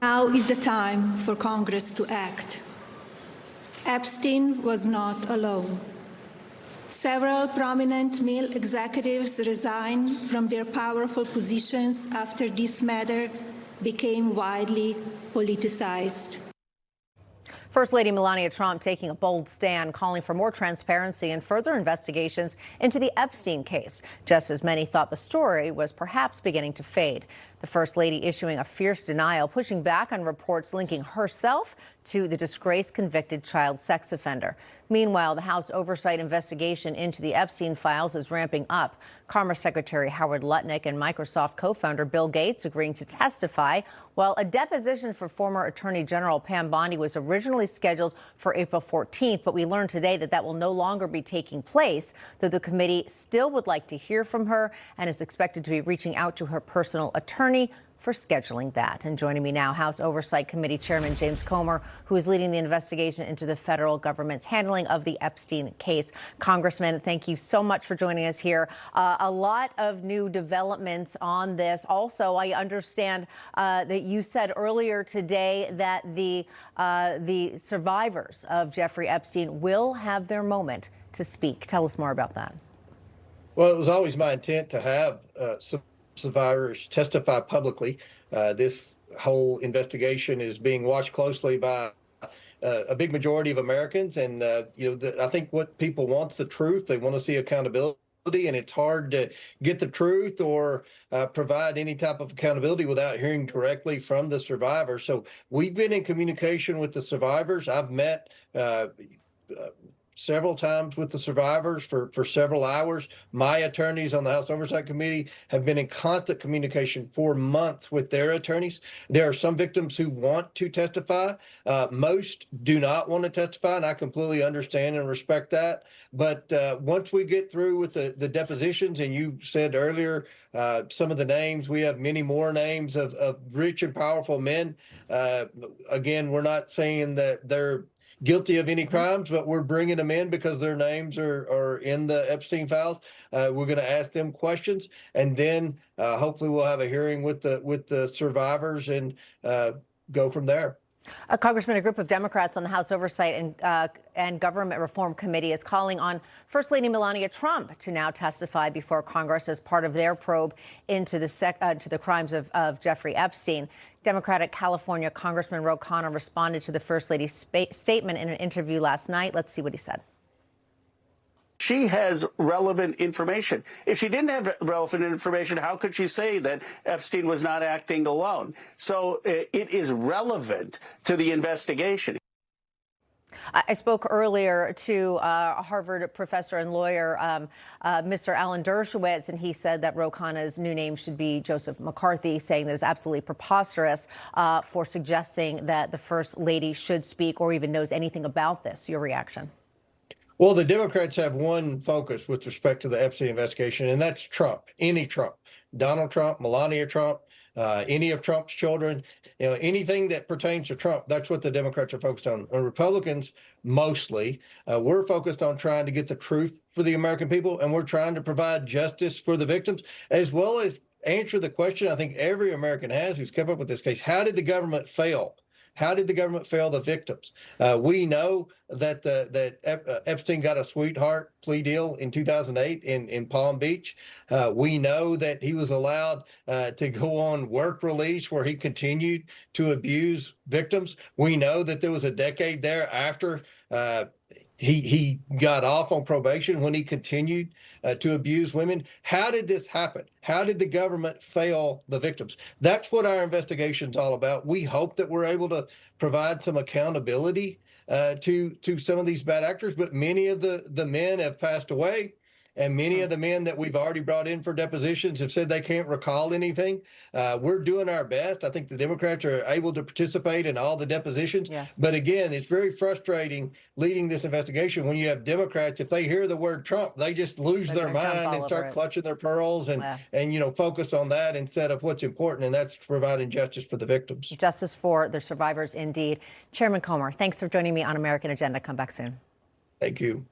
Now is the time for Congress to act. Epstein was not alone. Several prominent male executives resigned from their powerful positions after this matter became widely politicized. First Lady Melania Trump taking a bold stand, calling for more transparency and further investigations into the Epstein case, just as many thought the story was perhaps beginning to fade. The First Lady issuing a fierce denial, pushing back on reports linking herself to the disgraced convicted child sex offender. Meanwhile, the House oversight investigation into the Epstein files is ramping up. Commerce Secretary Howard Lutnick and Microsoft co-founder Bill Gates agreeing to testify, while a deposition for former Attorney General Pam Bondi was originally scheduled for April 14th, but we learned today that that will no longer be taking place, though the committee still would like to hear from her and is expected to be reaching out to her personal attorney for scheduling that. And joining me now, House Oversight Committee Chairman James Comer, who is leading the investigation into the federal government's handling of the Epstein case. Congressman, thank you so much for joining us here. A lot of new developments on this. Also, I understand that you said earlier today that the survivors of Jeffrey Epstein will have their moment to speak. Tell us more about that. Well, it was always my intent to have some survivors testify publicly. This whole investigation is being watched closely by a big majority of Americans. And, I think what people want is the truth. They want to see accountability, and it's hard to get the truth or provide any type of accountability without hearing directly from the survivors. So we've been in communication with the survivors. I've met several times with the survivors for several hours. My attorneys on the House Oversight Committee have been in constant communication for months with their attorneys. There are some victims who want to testify. Most do not want to testify, and I completely understand and respect that. But once we get through with the depositions, and you said earlier some of the names, we have many more names of rich and powerful men. Again, we're not saying that they're guilty of any crimes, but we're bringing them in because their names are in the Epstein files. We're going to ask them questions, and then hopefully we'll have a hearing with the survivors and go from there. Congressman, a group of Democrats on the House Oversight and Government Reform Committee is calling on First Lady Melania Trump to now testify before Congress as part of their probe into the crimes of Jeffrey Epstein. Democratic California Congressman Ro Khanna responded to the First Lady's statement in an interview last night. Let's see what he said. She has relevant information. If she didn't have relevant information, how could she say that Epstein was not acting alone? So it is relevant to the investigation. I spoke earlier to a Harvard professor and lawyer, Mr. Alan Dershowitz, and he said that Ro Khanna's new name should be Joseph McCarthy, saying that it's absolutely preposterous for suggesting that the First Lady should speak or even knows anything about this. Your reaction? Well, the Democrats have one focus with respect to the Epstein investigation, and that's Trump, any Trump, Donald Trump, Melania Trump, any of Trump's children, anything that pertains to Trump. That's what the Democrats are focused on. And Republicans, mostly, we're focused on trying to get the truth for the American people, and we're trying to provide justice for the victims, as well as answer the question I think every American has who's kept up with this case. How did the government fail? How did the government fail the victims? We know that Epstein got a sweetheart plea deal in 2008 in Palm Beach. We know that he was allowed to go on work release where he continued to abuse victims. We know that there was a decade there after he got off on probation when he continued to abuse women. How did this happen? How did the government fail the victims? That's what our investigation's all about. We hope that we're able to provide some accountability to some of these bad actors, but many of the men have passed away. And many of the men that we've already brought in for depositions have said they can't recall anything. We're doing our best. I think the Democrats are able to participate in all the depositions. Yes. But again, it's very frustrating leading this investigation when you have Democrats, if they hear the word Trump, they just lose their mind and start clutching their pearls and focus on that instead of what's important, and that's providing justice for the victims. Justice for the survivors, indeed. Chairman Comer, thanks for joining me on American Agenda. Come back soon. Thank you.